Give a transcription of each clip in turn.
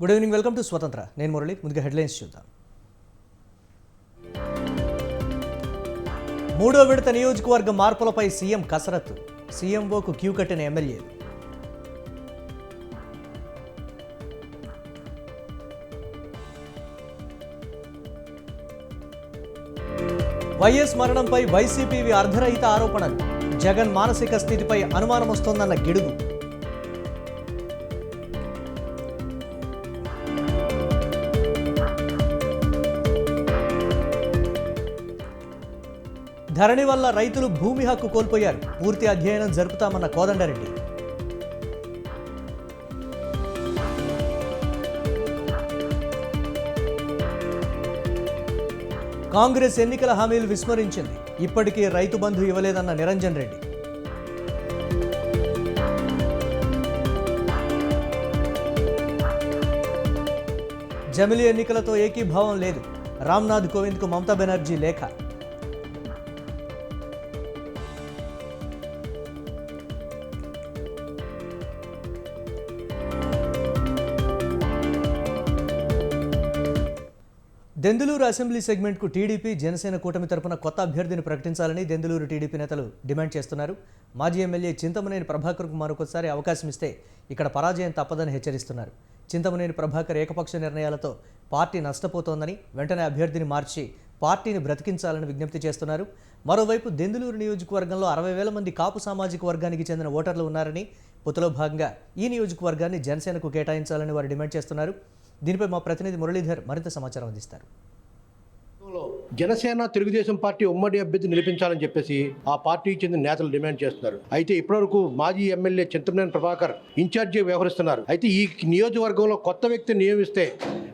Good evening, welcome to స్వతంత్ర. నేను మురళి. ముందుగా హెడ్లైన్స్ చూద్దాం. మూడో విడత నియోజకవర్గ మార్పులపై సీఎం కసరత్తు. సీఎంఓకు క్యూ కట్టిన ఎమ్మెల్యేలు. వైఎస్ మరణంపై వైసీపీవి అర్ధరహిత ఆరోపణలు. జగన్ మానసిక స్థితిపై అనుమానం వస్తోందన్న గిడుగు. ధరణి వల్ల రైతులు భూమి హక్కు కోల్పోయారు. పూర్తి అధ్యయనం జరుపుతామన్న కోదండరెడ్డి. కాంగ్రెస్ ఎన్నికల హామీలు విస్మరించింది. ఇప్పటికీ రైతు బంధు ఇవ్వలేదన్న నిరంజన్ రెడ్డి. జమిలీ ఎన్నికలతో ఏకీభావం లేదు. రామ్నాథ్ కోవింద్కు మమతా బెనర్జీ లేఖ. దెందులూరు అసెంబ్లీ సెగ్మెంట్కు టీడీపీ జనసేన కూటమి తరపున కొత్త అభ్యర్థిని ప్రకటించాలని దెందులూరు టీడీపీ నేతలు డిమాండ్ చేస్తున్నారు. మాజీ ఎమ్మెల్యే చింతమనేని ప్రభాకర్కు మరొకసారి అవకాశం ఇస్తే ఇక్కడ పరాజయం తప్పదని హెచ్చరిస్తున్నారు. చింతమనేని ప్రభాకర్ ఏకపక్ష నిర్ణయాలతో పార్టీ నష్టపోతోందని, వెంటనే అభ్యర్థిని మార్చి పార్టీని బ్రతికించాలని విజ్ఞప్తి చేస్తున్నారు. మరోవైపు దెందులూరు నియోజకవర్గంలో 60,000 మంది కాపు సామాజిక వర్గానికి చెందిన ఓటర్లు ఉన్నారని, పొత్తులో భాగంగా ఈ నియోజకవర్గాన్ని జనసేనకు కేటాయించాలని వారు డిమాండ్ చేస్తున్నారు. దీనిపై మా ప్రతినిధి మురళీధర్ మరింత సమాచారం అందిస్తారు. జనసేన తెలుగుదేశం పార్టీ ఉమ్మడి అభ్యర్థి నిలిపించాలని చెప్పేసి ఆ పార్టీకి చెందిన నేతలు డిమాండ్ చేస్తున్నారు. అయితే ఇప్పటివరకు మాజీ ఎమ్మెల్యే చింతమనేని ప్రభాకర్ ఇన్ఛార్జిగా వ్యవహరిస్తున్నారు. అయితే ఈ నియోజకవర్గంలో కొత్త వ్యక్తిని నియమిస్తే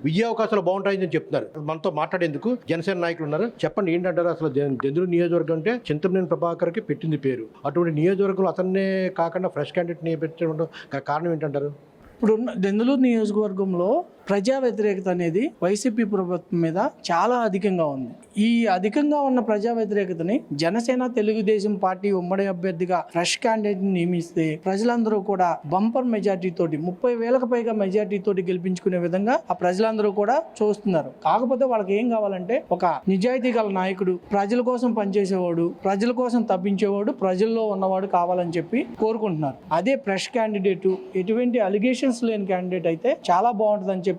విజయావకాశాలు బాగుంటాయని చెప్తున్నారు. మనతో మాట్లాడేందుకు జనసేన నాయకులు ఉన్నారు. చెప్పండి, ఏంటంటారు? అసలు దెందులూరు నియోజకవర్గం అంటే చింతమనేని ప్రభాకర్కి పెట్టింది పేరు. అటువంటి నియోజకవర్గంలో అతన్నే కాకుండా ఫ్రెష్ క్యాండిడేట్ నియమించడం కారణం ఏంటంటారు? ఇప్పుడున్న దెందులూరు నియోజకవర్గంలో ప్రజా వ్యతిరేకత అనేది వైసీపీ ప్రభుత్వం మీద చాలా అధికంగా ఉంది. ఈ అధికంగా ఉన్న ప్రజా వ్యతిరేకతని జనసేన తెలుగుదేశం పార్టీ ఉమ్మడి అభ్యర్థిగా ఫ్రెష్ క్యాండిడేట్ని నియమిస్తే ప్రజలందరూ కూడా బంపర్ మెజార్టీ తోటి 30,000కు పైగా మెజార్టీ తోటి గెలిపించుకునే విధంగా ఆ ప్రజలందరూ కూడా చూస్తున్నారు. కాకపోతే వాళ్ళకి ఏం కావాలంటే ఒక నిజాయితీ గల నాయకుడు, ప్రజల కోసం పనిచేసేవాడు, ప్రజల కోసం తప్పించేవాడు, ప్రజల్లో ఉన్నవాడు కావాలని చెప్పి కోరుకుంటున్నారు. అదే ఫ్రెష్ క్యాండిడేట్, ఎటువంటి అలిగేషన్స్ లేని క్యాండిడేట్ అయితే చాలా బాగుంటుందని చెప్పి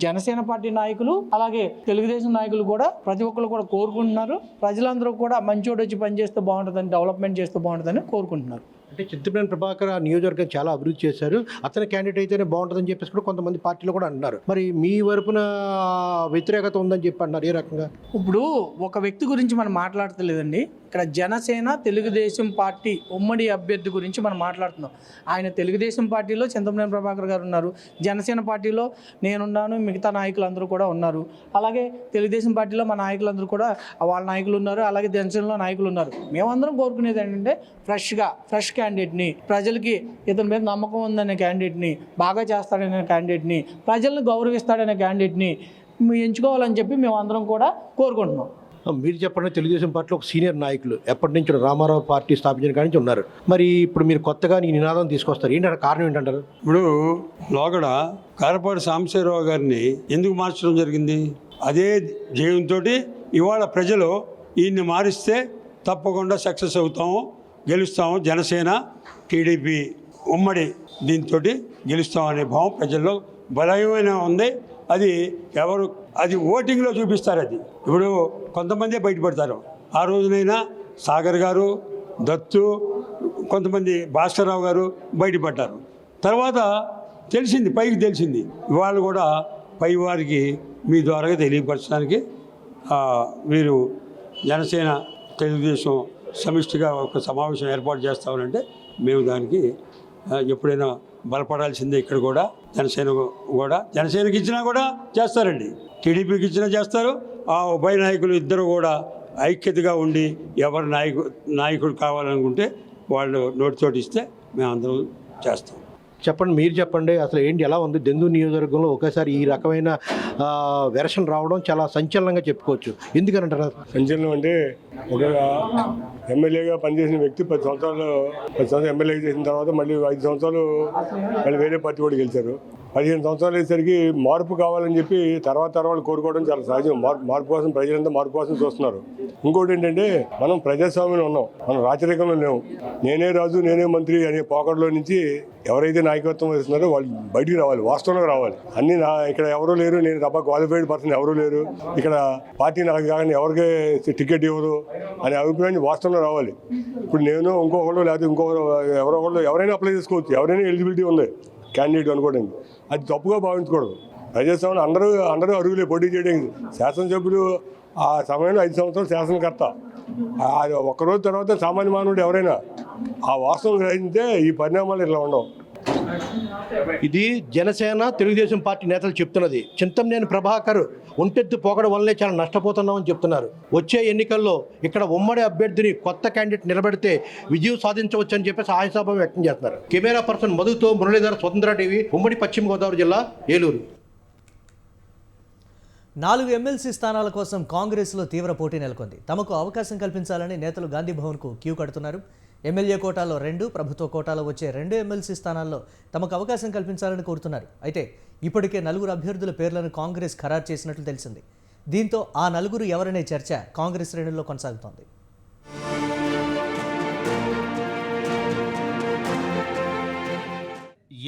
జనసేన పార్టీ నాయకులు అలాగే తెలుగుదేశం నాయకులు కూడా ప్రతి ఒక్కరు కూడా కోరుకుంటున్నారు. ప్రజలందరూ కూడా మంచోడు వచ్చి పనిచేస్తే బాగుంటుందని, డెవలప్మెంట్ చేస్తే బాగుంటుందని కోరుకుంటున్నారు. అంటే చింతమనేని ప్రభాకర్ ఆ నియోజకవర్గం చాలా అభివృద్ధి చేశారు, అతని క్యాండిడేట్ అయితేనే బాగుంటుందని చెప్పేసి కూడా కొంతమంది పార్టీలు కూడా అంటున్నారు. మరి మీ వైపున వ్యతిరేకత ఉందని చెప్పి అంటున్నారు. ఏ రకంగా? ఇప్పుడు ఒక వ్యక్తి గురించి మనం మాట్లాడతలేదండి. ఇక్కడ జనసేన తెలుగుదేశం పార్టీ ఉమ్మడి అభ్యర్థి గురించి మనం మాట్లాడుతున్నాం. ఆయన తెలుగుదేశం పార్టీలో చింతమనేని ప్రభాకర్ గారు ఉన్నారు, జనసేన పార్టీలో నేనున్నాను, మిగతా నాయకులందరూ కూడా ఉన్నారు. అలాగే తెలుగుదేశం పార్టీలో మా నాయకులందరూ కూడా వాళ్ళ నాయకులు ఉన్నారు, అలాగే జనసేనలో నాయకులు ఉన్నారు. మేమందరం కోరుకునేది ఏంటంటే ఫ్రెష్ క్యాండిడేట్ని, ప్రజలకి ఇతని మీద నమ్మకం ఉందనే క్యాండిడేట్ని, బాగా చేస్తాడనే క్యాండిడేట్ని, ప్రజలను గౌరవిస్తాడనే క్యాండిడేట్ని ఎంచుకోవాలని చెప్పి మేమందరం కూడా కోరుకుంటున్నాం. మీరు చెప్పండి, తెలుగుదేశం పార్టీలో ఒక సీనియర్ నాయకులు ఎప్పటి నుంచి రామారావు పార్టీ స్థాపించిన కాడి నుంచి ఉన్నారు. మరి ఇప్పుడు మీరు కొత్తగా ఈ నినాదం తీసుకొస్తారు, ఏంటంటే కారణం ఏంటంటారు? ఇప్పుడు లోగడ కారపాటి సాంబశివరావు గారిని ఎందుకు మార్చడం జరిగింది? అదే జయంతో ఇవాళ ప్రజలు ఈయన్ని మారిస్తే తప్పకుండా సక్సెస్ అవుతాము, గెలుస్తాము, జనసేన టీడీపీ ఉమ్మడి దీంతో గెలుస్తామనే భావం ప్రజల్లో బలమైన ఉంది. అది ఓటింగ్లో చూపిస్తారు. అది ఇప్పుడు కొంతమందే బయటపడతారు. ఆ రోజునైనా సాగర్ గారు, దత్తు, కొంతమంది భాస్కర్రావు గారు బయటపడ్డారు. తర్వాత పైకి తెలిసింది. ఇవాళ కూడా పై వారికి మీ ద్వారా తెలియపరచడానికి వీరు జనసేన తెలుగుదేశం సమిష్టిగా ఒక సమావేశం ఏర్పాటు చేస్తామనంటే మేము దానికి ఎప్పుడైనా బలపడాల్సిందే. ఇక్కడ కూడా జనసేనకి ఇచ్చినా కూడా చేస్తారండి, టీడీపీకి ఇచ్చినా చేస్తారు. ఆ ఉభయ నాయకులు ఇద్దరు కూడా ఐక్యతగా ఉండి ఎవరు నాయకుడు కావాలనుకుంటే వాళ్ళు నోటితోటి ఇస్తే మేమందరం చేస్తాం. చెప్పండి, మీరు చెప్పండి, అసలు ఏంటి, ఎలా ఉంది దెందులూరు నియోజకవర్గంలో ఒకేసారి ఈ రకమైన వెర్షన్ రావడం చాలా సంచలనంగా చెప్పుకోవచ్చు. ఎందుకనంటారు? సంచలనం అంటే ఒక ఎమ్మెల్యేగా పనిచేసిన వ్యక్తి 10 సంవత్సరాలు ఎమ్మెల్యేగా చేసిన తర్వాత మళ్ళీ 5 సంవత్సరాలు మళ్ళీ వేరే పార్టీ కూడా గెలిచారు. 15 సంవత్సరాలు అయ్యేసరికి మార్పు కావాలని చెప్పి తర్వాత కోరుకోవడం చాలా సహజం. మార్పు కోసం ప్రజలంతా మార్పు కోసం చూస్తున్నారు. ఇంకోటి ఏంటంటే మనం ప్రజాస్వామ్యంలో ఉన్నాం, మనం రాచరికంలో లేవు. నేనే రాజు నేనే మంత్రి అనే పోకడలో నుంచి ఎవరైతే నాయకత్వం వహిస్తున్నారో వాళ్ళు బయటికి రావాలి, వాస్తవంగా రావాలి. అన్ని ఇక్కడ ఎవరూ లేరు, నేను తప్ప క్వాలిఫైడ్ పర్సన్ ఎవరూ లేరు, ఇక్కడ పార్టీ నాకు కాగానే ఎవరికే టికెట్ ఇవ్వరు అనే అభిప్రాయాన్ని వాస్తవంగా రావాలి. ఇప్పుడు నేను ఇంకొకళ్ళు లేకపోతే ఎవరైనా అప్లై చేసుకోవచ్చు, ఎవరైనా ఎలిజిబిలిటీ ఉంది క్యాండిడేట్ అనుకోవడానికి. అది తప్పుగా భావించకూడదు. ప్రజాస్వామ్యం అందరూ అరుగులే పోటీ చేయడానికి. శాసనసభ్యులు ఆ సమయంలో 5 సంవత్సరాలు శాసనకర్త, ఒక్కరోజు తర్వాత సామాన్య మానవుడు ఎవరైనా ఆ వాస్తవం గ్రహించితే ఈ పరిణామాలు ఇలా ఉండవు. ఇది జనసేన తెలుగుదేశం పార్టీ నేతలు చెప్తున్నది. చింతమనేని ప్రభాకర్ ఒంటెత్తు పోకడం వల్లే చాలా నష్టపోతున్నామని చెప్తున్నారు. వచ్చే ఎన్నికల్లో ఇక్కడ ఉమ్మడి అభ్యర్థిని కొత్త క్యాండిడేట్ నిలబెడితే విజయం సాధించవచ్చు అని చెప్పేసి ఆశాభావం వ్యక్తం చేస్తున్నారు. కెమెరా పర్సన్ మధుతో మురళీధర్, స్వతంత్ర టీవీ, ఉమ్మడి పశ్చిమ గోదావరి జిల్లా, ఏలూరు. 4 ఎమ్మెల్సీ స్థానాల కోసం కాంగ్రెస్లో తీవ్ర పోటీ నెలకొంది. తమకు అవకాశం కల్పించాలని నేతలు గాంధీ భవన్కు క్యూ కడుతున్నారు. ఎమ్మెల్యే కోటాలో 2, ప్రభుత్వ కోటాలో వచ్చే 2 ఎమ్మెల్సీ స్థానాల్లో తమకు అవకాశం కల్పించాలని కోరుతున్నారు. అయితే ఇప్పటికే 4 అభ్యర్థుల పేర్లను కాంగ్రెస్ ఖరారు చేసినట్లు తెలిసింది. దీంతో ఆ 4 ఎవరనే చర్చ కాంగ్రెస్ శ్రేణుల్లో కొనసాగుతోంది.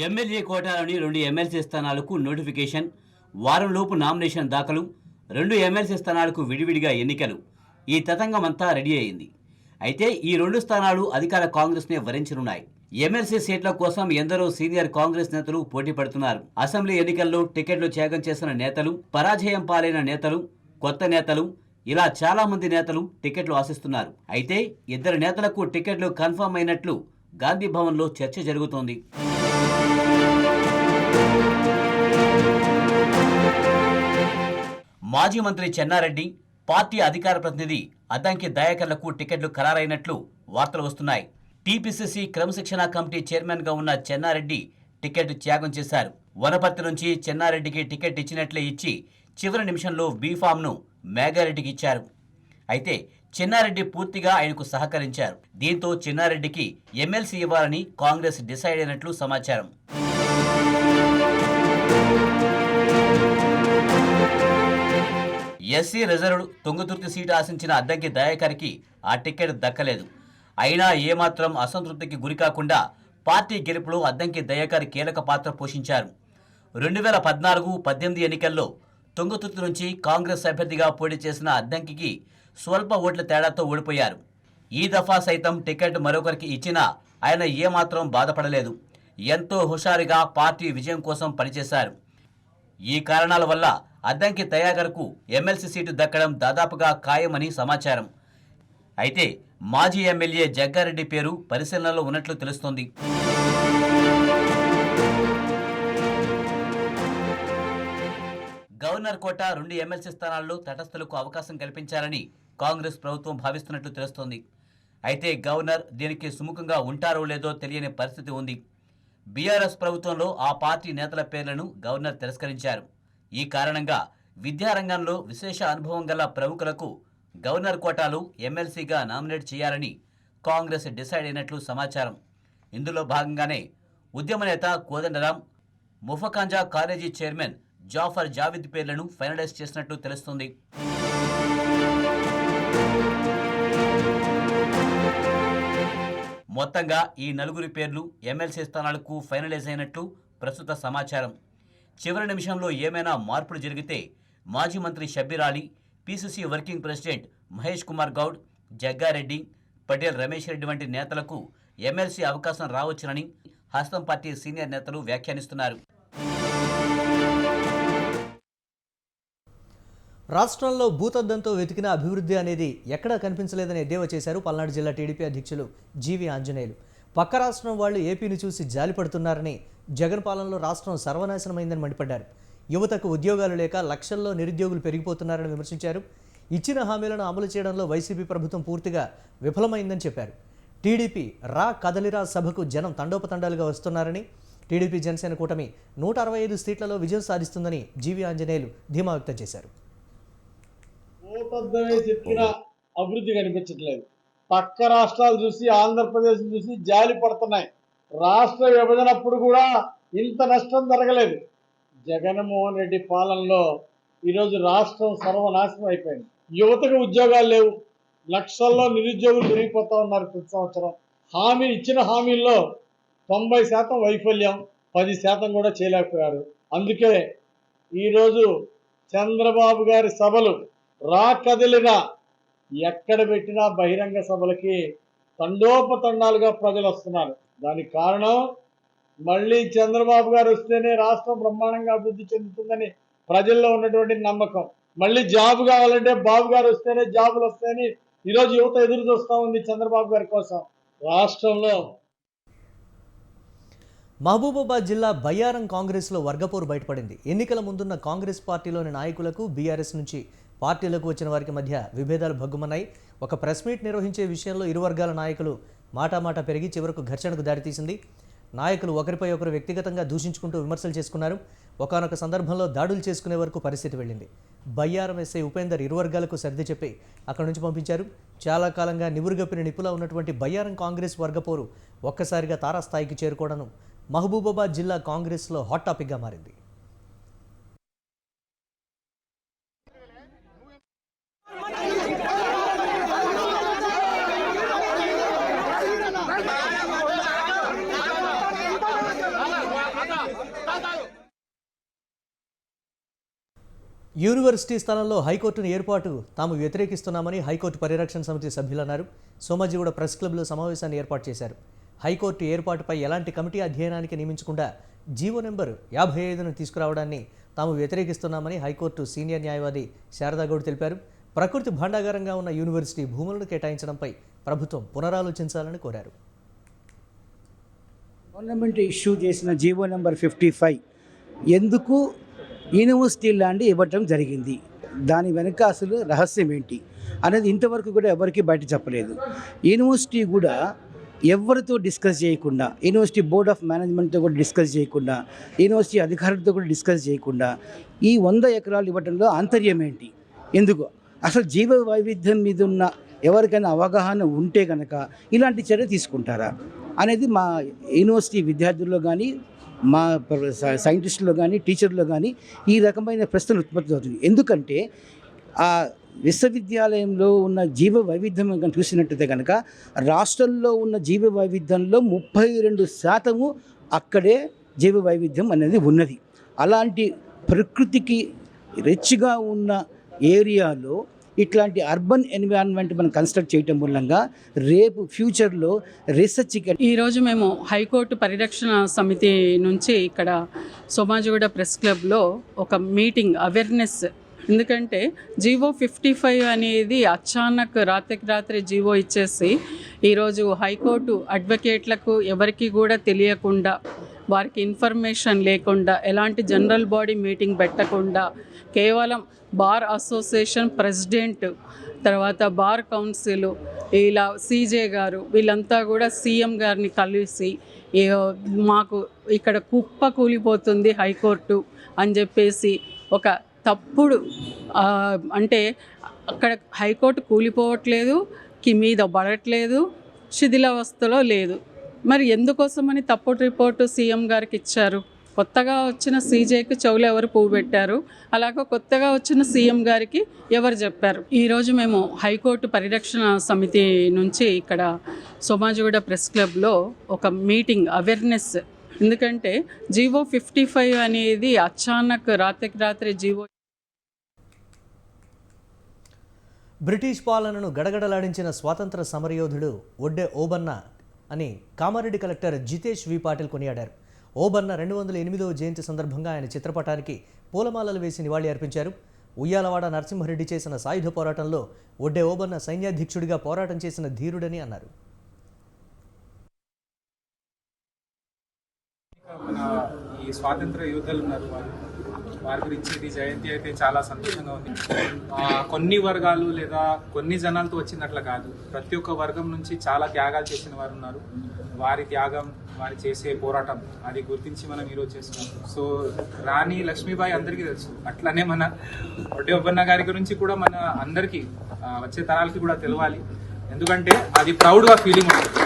ఎమ్మెల్యే కోటాలోని 2 ఎమ్మెల్సీ స్థానాలకు నోటిఫికేషన్, వారంలోపు నామినేషన్ దాఖలు, 2 ఎమ్మెల్సీ స్థానాలకు విడివిడిగా ఎన్నికలు, ఈ తతంగమంతా రెడీ అయింది. అయితే ఈ 2 స్థానాలు అధికార కాంగ్రెస్నే వరించనున్నాయి. ఎమ్మెల్సీ సీట్ల కోసం ఎందరో సీనియర్ కాంగ్రెస్ నేతలు పోటీ పడుతున్నారు. అసెంబ్లీ ఎన్నికల్లో టికెట్లు త్యాగం చేసిన నేతలు, పరాజయం పాలైన నేతలు, కొత్త నేతలు, ఇలా చాలా మంది నేతలు టికెట్లు ఆశిస్తున్నారు. అయితే 2 నేతలకు టికెట్లు కన్ఫర్మ్ అయినట్లు గాంధీ భవన్లో చర్చ జరుగుతోంది. మాజీ మంత్రి చెన్నారెడ్డి, పార్టీ అధికార ప్రతినిధి అద్దంకి దయాకర్లకు టికెట్లు ఖరారైనట్లు వార్తలు వస్తున్నాయి. టీపీసీసీ క్రమశిక్షణ కమిటీ చైర్మన్గా ఉన్న చెన్నారెడ్డి టికెట్ త్యాగం చేశారు. వనపర్తి నుంచి చెన్నారెడ్డికి టికెట్ ఇచ్చినట్లే ఇచ్చి చివరి నిమిషంలో బీఫామ్ను మేఘారెడ్డికి ఇచ్చారు. అయితే చెన్నారెడ్డి పూర్తిగా ఆయనకు సహకరించారు. దీంతో చెన్నారెడ్డికి ఎమ్మెల్సీ ఇవ్వాలని కాంగ్రెస్ డిసైడ్ అయినట్లు సమాచారం. ఎస్సీ రిజర్వ్డ్ తుంగతుర్తి సీటు ఆశించిన అద్దంకి దయాకర్కి ఆ టికెట్ దక్కలేదు. అయినా ఏమాత్రం అసంతృప్తికి గురికాకుండా పార్టీ గెలుపులో అద్దంకి దయాకర్ కీలక పాత్ర పోషించారు. 2014-18 ఎన్నికల్లో తుంగతుర్తి నుంచి కాంగ్రెస్ అభ్యర్థిగా పోటీ చేసిన అద్దంకి స్వల్ప ఓట్ల తేడాతో ఓడిపోయారు. ఈ దఫా సైతం టికెట్ మరొకరికి ఇచ్చినా ఆయన ఏమాత్రం బాధపడలేదు. ఎంతో హుషారుగా పార్టీ విజయం కోసం పనిచేశారు. ఈ కారణాల వల్ల అద్దంకి దయాకర్కు ఎమ్మెల్సీ సీటు దక్కడం దాదాపుగా ఖాయమని సమాచారం. అయితే మాజీ ఎమ్మెల్యే జగ్గారెడ్డి పేరు పరిశీలనలో ఉన్నట్లు తెలుస్తోంది. గవర్నర్ కోట 2 ఎమ్మెల్సీ స్థానాల్లో తటస్థులకు అవకాశం కల్పించాలని కాంగ్రెస్ ప్రభుత్వం భావిస్తున్నట్లు తెలుస్తోంది. అయితే గవర్నర్ దీనికి సుముఖంగా ఉంటారో లేదో తెలియని పరిస్థితి ఉంది. బీఆర్ఎస్ ప్రభుత్వంలో ఆ పార్టీ నేతల పేర్లను గవర్నర్ తిరస్కరించారు. ఈ కారణంగా విద్యారంగంలో విశేష అనుభవం గల ప్రముఖులకు గవర్నర్ కోటాలు ఎమ్మెల్సీగా నామినేట్ చేయాలని కాంగ్రెస్ డిసైడ్ అయినట్లు సమాచారం. ఇందులో భాగంగానే ఉద్యమ నేత కోదండరాం, ముఫఖాంజా కాలేజీ చైర్మన్ జాఫర్ జావిద్ పేర్లను ఫైనలైజ్ చేసినట్లు తెలుస్తుంది. మొత్తంగా ఈ 4 పేర్లు ఎమ్మెల్సీ స్థానాలకు ఫైనలైజ్ అయినట్లు ప్రస్తుత సమాచారం. చివరి నిమిషంలో ఏమైనా మార్పులు జరిగితే మాజీ మంత్రి Shabbir Ali, PCC working president Mahesh Kumar Goud, Jaggareddy, Patel Ramesh Reddy వంటి నేతలకు ఎమ్మెల్సీ అవకాశం రావచ్చునని హస్తం పార్టీ సీనియర్ నేతలు వ్యాఖ్యానిస్తున్నారు. రాష్ట్రంలో భూతద్దంతో వెతికిన అభివృద్ధి అనేది ఎక్కడా కనిపించలేదని ఎద్దేవా చేశారు పల్నాడు జిల్లా టీడీపీ అధ్యక్షులు జీవి ఆంజనేయులు. పక్క రాష్ట్రం వాళ్ళు ఏపీని చూసి జాలిపడుతున్నారని, జగన్ పాలనలో రాష్ట్రం సర్వనాశనమైందని మండిపడ్డారు. యువతకు ఉద్యోగాలు లేక లక్షల్లో నిరుద్యోగులు పెరిగిపోతున్నారని విమర్శించారు. ఇచ్చిన హామీలను అమలు చేయడంలో వైసీపీ ప్రభుత్వం పూర్తిగా విఫలమైందని చెప్పారు. టీడీపీ రా కదలిరా సభకు జనం తండోపతండాలుగా వస్తున్నారని, టీడీపీ జనసేన కూటమి 165 సీట్లలో విజయం సాధిస్తుందని జీవి ఆంజనేయులు ధీమా వ్యక్తం చేశారు. భూతద్దని చెప్పిన అభివృద్ధి కనిపించట్లేదు. పక్క రాష్ట్రాలు చూసి ఆంధ్రప్రదేశ్ చూసి జాలి పడుతున్నాయి. రాష్ట్ర విభజనప్పుడు కూడా ఇంత నష్టం జరగలేదు. జగన్మోహన్ రెడ్డి పాలనలో ఈరోజు రాష్ట్రం సర్వనాశనం అయిపోయింది. యువతకు ఉద్యోగాలు లేవు, లక్షల్లో నిరుద్యోగులు పెరిగిపోతా ఉన్నారు ప్రతి సంవత్సరం. ఇచ్చిన హామీల్లో 90% వైఫల్యం, 10% కూడా చేయలేకపోయారు. అందుకే ఈరోజు చంద్రబాబు గారి సభలు కదిలినా ఎక్కడ పెట్టినా బహిరంగ సభలకి తండోపతండాలుగా ప్రజలు వస్తున్నారు. దానికి కారణం మళ్ళీ చంద్రబాబు గారు వస్తేనే రాష్ట్రం బ్రహ్మాండంగా అభివృద్ధి చెందుతుందని ప్రజల్లో ఉన్నటువంటి నమ్మకం. మళ్ళీ జాబ్ కావాలంటే బాబు గారు వస్తేనే జాబులు వస్తాయని ఈరోజు యువత ఎదురు చూస్తూ ఉంది చంద్రబాబు గారి కోసం. రాష్ట్రంలో మహబూబాబాద్ జిల్లా బయ్యారం కాంగ్రెస్లో వర్గపోరు బయటపడింది. ఎన్నికల ముందున్న కాంగ్రెస్ పార్టీలోని నాయకులకు బీఆర్ఎస్ నుంచి పార్టీలకు వచ్చిన వారికి మధ్య విభేదాలు భగ్గుమన్నాయి. ఒక ప్రెస్ మీట్ నిర్వహించే విషయంలో ఇరు వర్గాల నాయకులు మాటామాట పెరిగి చివరకు ఘర్షణకు దారితీసింది. నాయకులు ఒకరిపై ఒకరు వ్యక్తిగతంగా దూషించుకుంటూ విమర్శలు చేసుకున్నారు. ఒకానొక సందర్భంలో దాడులు చేసుకునే వరకు పరిస్థితి వెళ్ళింది. బయ్యారం ఎస్ఐ ఉపేందర్ ఇరు వర్గాలకు సర్ది చెప్పి అక్కడి నుంచి పంపించారు. చాలా కాలంగా నివురుగప్పిన నిపులా ఉన్నటువంటి బయ్యారం కాంగ్రెస్ వర్గపోరు ఒక్కసారిగా తారాస్థాయికి చేరుకోవడం మహబూబాబాద్ జిల్లా కాంగ్రెస్లో హాట్ టాపిక్గా మారింది. యూనివర్సిటీ స్థలంలో హైకోర్టును ఏర్పాటు తాము వ్యతిరేకిస్తున్నామని హైకోర్టు పరిరక్షణ సమితి సభ్యులు అన్నారు. సోమాజిగూడ ప్రెస్ క్లబ్లో సమావేశాన్ని ఏర్పాటు చేశారు. హైకోర్టు ఏర్పాటుపై ఎలాంటి కమిటీ అధ్యయనానికి నియమించకుండా జీవో నెంబర్ 55ను తీసుకురావడాన్ని తాము వ్యతిరేకిస్తున్నామని హైకోర్టు సీనియర్ న్యాయవాది శారదాగౌడ్ తెలిపారు. ప్రకృతి భాండాగారంగా ఉన్న యూనివర్సిటీ భూములను కేటాయించడంపై ప్రభుత్వం పునరాలోచించాలని కోరారు. గవర్నమెంట్ ఇష్యూ చేసిన జీవో నెంబర్ 55 ఎందుకు యూనివర్సిటీ ల్యాండ్ ఇవ్వటం జరిగింది, దాని వెనుక అసలు రహస్యం ఏంటి అనేది ఇంతవరకు కూడా ఎవరికి బయట చెప్పలేదు. యూనివర్సిటీ కూడా ఎవరితో డిస్కస్ చేయకుండా, యూనివర్సిటీ బోర్డ్ ఆఫ్ మేనేజ్మెంట్తో కూడా డిస్కస్ చేయకుండా, యూనివర్సిటీ అధికారులతో కూడా డిస్కస్ చేయకుండా ఈ 100 ఎకరాలు ఇవ్వడంలో ఆంతర్యం ఏంటి? ఎందుకు? అసలు జీవ వైవిధ్యం మీద ఉన్న ఎవరికైనా అవగాహన ఉంటే కనుక ఇలాంటి చర్య తీసుకుంటారా అనేది మా యూనివర్సిటీ విద్యార్థుల్లో కానీ, మా సైంటిస్టులో కానీ, టీచర్లో కానీ ఈ రకమైన ప్రశ్నలు ఉత్పత్తి అవుతుంది. ఎందుకంటే ఆ విశ్వవిద్యాలయంలో ఉన్న జీవ వైవిధ్యం కనుక చూసినట్టయితే కనుక రాష్ట్రంలో ఉన్న జీవ వైవిధ్యంలో 32% అక్కడే జీవ వైవిధ్యం అనేది ఉన్నది. అలాంటి ప్రకృతికి రిచ్గా ఉన్న ఏరియాలో ఇట్లాంటి అర్బన్ ఎన్విరాన్మెంట్ మనం కన్స్ట్రక్ట్ చేయటం మూలంగా రేపు ఫ్యూచర్లో రీసెర్చ్కి. ఈరోజు మేము హైకోర్టు పరిరక్షణ సమితి నుంచి ఇక్కడ సోమాజిగూడ ప్రెస్ క్లబ్లో ఒక మీటింగ్ అవేర్నెస్, ఎందుకంటే జీవో 55 అనేది అచానక్ రాత్రికి రాత్రి జీవో ఇచ్చేసి ఈరోజు హైకోర్టు అడ్వకేట్లకు ఎవరికి కూడా తెలియకుండా, వారికి ఇన్ఫర్మేషన్ లేకుండా, ఎలాంటి జనరల్ బాడీ మీటింగ్ పెట్టకుండా కేవలం బార్ అసోసియేషన్ ప్రెసిడెంట్, తర్వాత బార్ కౌన్సిల్, ఇలా సీజే గారు వీళ్ళంతా కూడా సీఎం గారిని కలిసి మాకు ఇక్కడ కుప్ప కూలిపోతుంది హైకోర్టు అని చెప్పేసి ఒక తప్పుడు, అంటే అక్కడ హైకోర్టు కూలిపోవట్లేదు, మీద పడట్లేదు, శిథిలావస్థలో లేదు. మరి ఎందుకోసమని తప్పుడు రిపోర్టు సీఎం గారికి ఇచ్చారు? కొత్తగా వచ్చిన సీజేకి చెవులు ఎవరు పువ్వు పెట్టారు, అలాగే కొత్తగా వచ్చిన సీఎం గారికి ఎవరు చెప్పారు? ఈరోజు మేము హైకోర్టు పరిరక్షణ సమితి నుంచి ఇక్కడ సోమాజిగూడ ప్రెస్ క్లబ్లో ఒక మీటింగ్ అవేర్నెస్, ఎందుకంటే జీవో 55 అనేది అచానక్ రాత్రికి రాత్రి జీవో. బ్రిటిష్ పాలనను గడగడలాడించిన స్వాతంత్ర సమరయోధుడు ఒడ్డే ఓబన్న అని కామారెడ్డి కలెక్టర్ జితేష్ వి పాటిల్ కొనియాడారు. ఓబన్న 208వ జయంతి సందర్భంగా ఆయన చిత్రపటానికి పూలమాలలు వేసి నివాళి అర్పించారు. ఉయ్యాలవాడ నరసింహారెడ్డి చేసిన సాయుధ పోరాటంలో ఒడ్డే ఓబన్న సైన్యాధ్యక్షుడిగా పోరాటం చేసిన ధీరుడని అన్నారు. ఈ స్వాతంత్ర యోధులు ఉన్నారు, వారి గురించి ఇది జయంతి అయితే చాలా సంతోషంగా ఉంది. కొన్ని వర్గాలు లేదా కొన్ని జనాలతో వచ్చినట్ల కాదు, ప్రతి ఒక్క వర్గం నుంచి చాలా త్యాగాలు చేసిన వారు ఉన్నారు. వారి త్యాగం, వారు చేసే పోరాటం అది గుర్తించి మనం ఈరోజు చేస్తున్నాం. సో రాణి లక్ష్మీబాయి అందరికీ తెలుసు, అట్లానే మన వడ్డే ఒబ్బన్న గారి గురించి కూడా మన అందరికీ వచ్చే తరాలకి కూడా తెలవాలి, ఎందుకంటే అది ప్రౌడ్గా ఫీలింగ్ ఉంటుంది.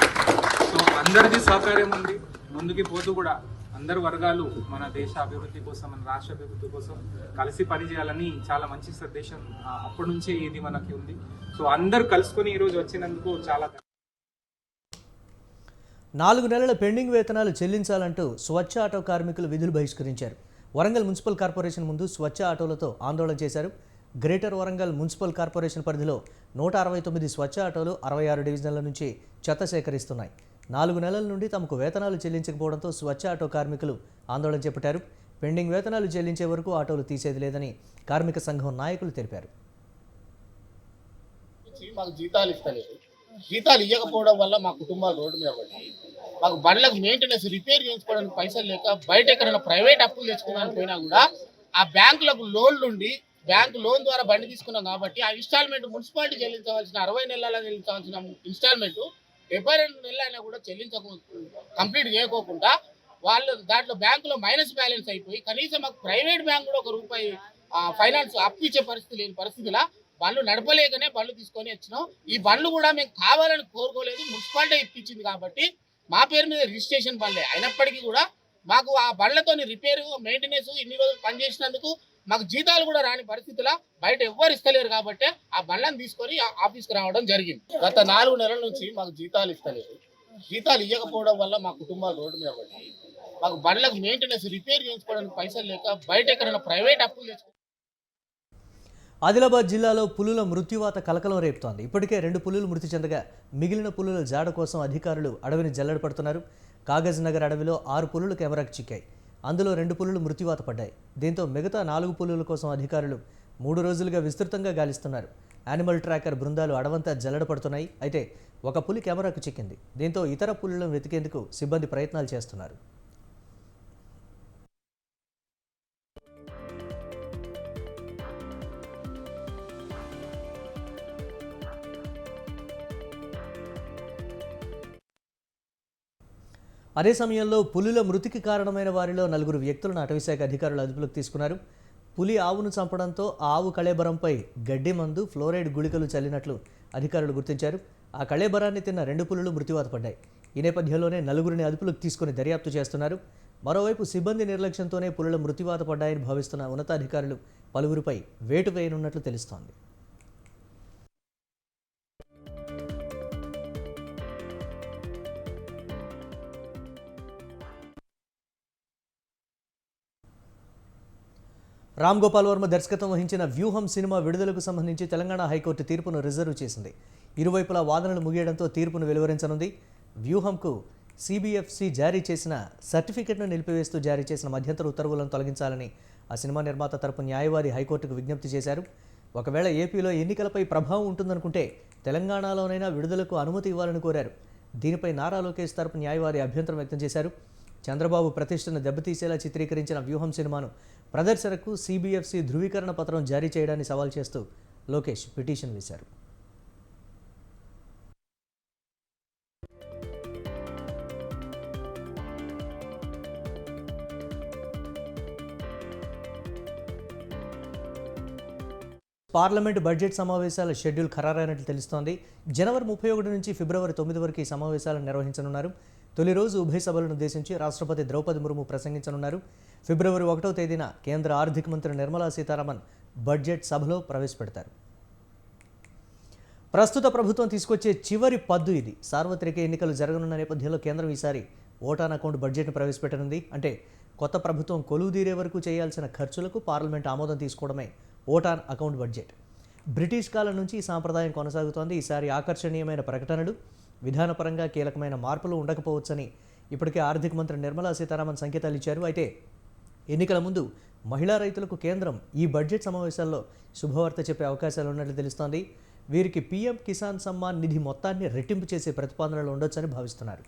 సో అందరిది సహకార్యం ఉంది, ముందుకి పోతూ కూడా అందరు వర్గాలు మన దేశ అభివృద్ధి కోసం, మన రాష్ట్ర అభివృద్ధి కోసం కలిసి పనిచేయాలని చాలా మంచి సందేశం అప్పటి నుంచే ఇది మనకి ఉంది. సో అందరు కలుసుకొని ఈరోజు వచ్చినందుకు చాలా 4 నెలల పెండింగ్ వేతనాలు చెల్లించాలంటూ స్వచ్ఛ ఆటో కార్మికులు విధులు బహిష్కరించారు. వరంగల్ మున్సిపల్ కార్పొరేషన్ ముందు స్వచ్ఛ ఆటోలతో ఆందోళన చేశారు. గ్రేటర్ వరంగల్ మున్సిపల్ కార్పొరేషన్ పరిధిలో 169 స్వచ్ఛ ఆటోలు 66 డివిజన్ల నుంచి చెత్త సేకరిస్తున్నాయి. 4 నెలల నుండి తమకు వేతనాలు చెల్లించకపోవడంతో స్వచ్ఛ ఆటో కార్మికులు ఆందోళన చేపట్టారు. పెండింగ్ వేతనాలు చెల్లించే వరకు ఆటోలు తీసేది లేదని కార్మిక సంఘం నాయకులు తెలిపారు. మాకు జీతాలు ఇస్తలేదు, జీతాలు ఇవ్వకపోవడం వల్ల మా కుటుంబాలు రోడ్డు మీద పడ్డాయి. మాకు బండ్లకు మెయింటెనెన్స్ రిపేర్ చేయించుకోవడానికి పైసలు లేక బయట ఎక్కడైనా ప్రైవేట్ అప్పులు తెచ్చుకోవడానికి పోయినా కూడా ఆ బ్యాంకులకు లోన్లు ఉండి బ్యాంకు లోన్ ద్వారా బండి తీసుకున్నాం కాబట్టి ఆ ఇన్స్టాల్మెంట్ మున్సిపాలిటీ చెల్లించవలసిన 60 నెలల చెల్లించవలసిన ఇన్స్టాల్మెంట్ 72 నెలలు అయినా కూడా కంప్లీట్ చేయకోకుండా వాళ్ళు దాంట్లో బ్యాంకులో మైనస్ బ్యాలెన్స్ అయిపోయి కనీసం మాకు ప్రైవేట్ బ్యాంక్ కూడా ₹1 ఫైనాన్స్ అప్పు ఇచ్చే పరిస్థితి లేని పరిస్థితిలో బండ్లు నడపలేకనే బండ్లు తీసుకొని వచ్చినాం. ఈ బండ్లు కూడా మేము కావాలని కోరుకోలేదు, మున్సిపాలిటీ ఇప్పించింది కాబట్టి మా పేరు మీద రిజిస్ట్రేషన్ బండ్లే అయినప్పటికీ కూడా మాకు ఆ బండ్లతో రిపేరు మెయింటెనెన్స్ ఇన్ని రోజులు పనిచేసినందుకు మాకు జీతాలు కూడా రాని పరిస్థితిలో బయట ఎవ్వరు ఇస్తలేరు కాబట్టి ఆ బండ్లను తీసుకొని ఆఫీస్కి రావడం జరిగింది. గత 4 నెలల నుంచి మాకు జీతాలు ఇస్తలేదు, జీతాలు ఇవ్వకపోవడం వల్ల మా కుటుంబాలు రోడ్డు మీద పడ్డాయి. మాకు బండ్లకు మెయింటెనెన్స్ రిపేర్ చేయించుకోవడానికి పైసలు లేక బయట ఎక్కడైనా ప్రైవేట్ అప్పులు తెచ్చుకో. ఆదిలాబాద్ జిల్లాలో పులుల మృత్యువాత కలకలం రేపుతోంది. ఇప్పటికే 2 పులులు మృతి చెందగా మిగిలిన పులుల జాడ కోసం అధికారులు అడవిని జల్లెడ పడుతున్నారు. కాగజ్ నగర్ అడవిలో 6 పులులు కెమెరాకు చిక్కాయి. అందులో 2 పులులు మృత్యువాత పడ్డాయి. దీంతో మిగతా 4 పులుల కోసం అధికారులు 3 రోజులుగా విస్తృతంగా గాలిస్తున్నారు. యానిమల్ ట్రాకర్ బృందాలు అడవంతా జల్లెడ పడుతున్నాయి. అయితే ఒక పులి కెమెరాకు చిక్కింది. దీంతో ఇతర పులులను వెతికేందుకు సిబ్బంది ప్రయత్నాలు చేస్తున్నారు. అదే సమయంలో పులుల మృతికి కారణమైన వారిలో 4 వ్యక్తులను అటవీశాఖ అధికారులు అదుపులోకి తీసుకున్నారు. పులి ఆవును చంపడంతో ఆ ఆవు కళేబరంపై గడ్డి మందు, ఫ్లోరైడ్ గుళికలు చల్లినట్లు అధికారులు గుర్తించారు. ఆ కళేబరాన్ని తిన్న 2 పులులు మృత్యువాత పడ్డాయి. ఈ నేపథ్యంలోనే 4గురిని అదుపులోకి తీసుకుని దర్యాప్తు చేస్తున్నారు. మరోవైపు సిబ్బంది నిర్లక్ష్యంతోనే పులుల మృత్యువాత పడ్డాయని భావిస్తున్న ఉన్నతాధికారులు పలువురిపై వేటు వేయనున్నట్లు తెలుస్తోంది. రామ్ గోపాల్ వర్మ దర్శకత్వం వహించిన వ్యూహం సినిమా విడుదలకు సంబంధించి తెలంగాణ హైకోర్టు తీర్పును రిజర్వ్ చేసింది. ఇరువైపులా వాదనలు ముగియడంతో తీర్పును వెలువరించనుంది. వ్యూహంకు సిబిఎఫ్సి జారీ చేసిన సర్టిఫికెట్ను నిలిపివేస్తూ జారీ చేసిన మధ్యంతర ఉత్తర్వులను తొలగించాలని ఆ సినిమా నిర్మాత తరపు న్యాయవాది హైకోర్టుకు విజ్ఞప్తి చేశారు. ఒకవేళ ఏపీలో ఎన్నికలపై ప్రభావం ఉంటుందనుకుంటే తెలంగాణలోనైనా విడుదలకు అనుమతి ఇవ్వాలని కోరారు. దీనిపై నారా లోకేష్ తరపు న్యాయవాది అభ్యంతరం వ్యక్తం చేశారు. చంద్రబాబు ప్రతిష్టను దెబ్బతీసేలా చిత్రీకరించిన వ్యూహం సినిమాను ప్రదర్శనకు సిబిఎఫ్సి ధృవీకరణ పత్రం జారీ చేయడాన్ని సవాల్ చేస్తూ లోకేష్ పిటిషన్ వేశారు. పార్లమెంటు బడ్జెట్ సమావేశాల షెడ్యూల్ ఖరారైనట్లు తెలుస్తోంది. జనవరి 31 నుంచి ఫిబ్రవరి 9 వరకు ఈ సమావేశాలను నిర్వహించనున్నారు. తొలి రోజు ఉభయ సభలను ఉద్దేశించి రాష్ట్రపతి ద్రౌపది ముర్ము ప్రసంగించనున్నారు. ఫిబ్రవరి 1వ తేదీన కేంద్ర ఆర్థిక మంత్రి నిర్మలా సీతారామన్ బడ్జెట్ సభలో ప్రవేశపెడతారు. ప్రస్తుత ప్రభుత్వం తీసుకొచ్చే చివరి పద్దు ఇది. సార్వత్రిక ఎన్నికలు జరగనున్న నేపథ్యంలో కేంద్రం ఈసారి ఓటాన్ అకౌంట్ బడ్జెట్ను ప్రవేశపెట్టనుంది. అంటే కొత్త ప్రభుత్వం కొలువుదీరే వరకు చేయాల్సిన ఖర్చులకు పార్లమెంట్ ఆమోదం తీసుకోవడమే ఓటాన్ అకౌంట్ బడ్జెట్. బ్రిటిష్ కాలం నుంచి ఈ సాంప్రదాయం కొనసాగుతోంది. ఈసారి ఆకర్షణీయమైన ప్రకటనలు, విధానపరంగా కీలకమైన మార్పులు ఉండకపోవచ్చని ఇప్పటికే ఆర్థిక మంత్రి నిర్మలా సీతారామన్ సంకేతాలు ఇచ్చారు. అయితే ఎన్నికల ముందు మహిళా రైతులకు కేంద్రం ఈ బడ్జెట్ సమావేశాల్లో శుభవార్త చెప్పే అవకాశాలు ఉన్నట్లు తెలుస్తోంది. వీరికి పీఎం కిసాన్ సమ్మాన్ నిధి మొత్తాన్ని రెట్టింపు చేసే ప్రతిపాదనలు ఉండొచ్చని భావిస్తున్నారు.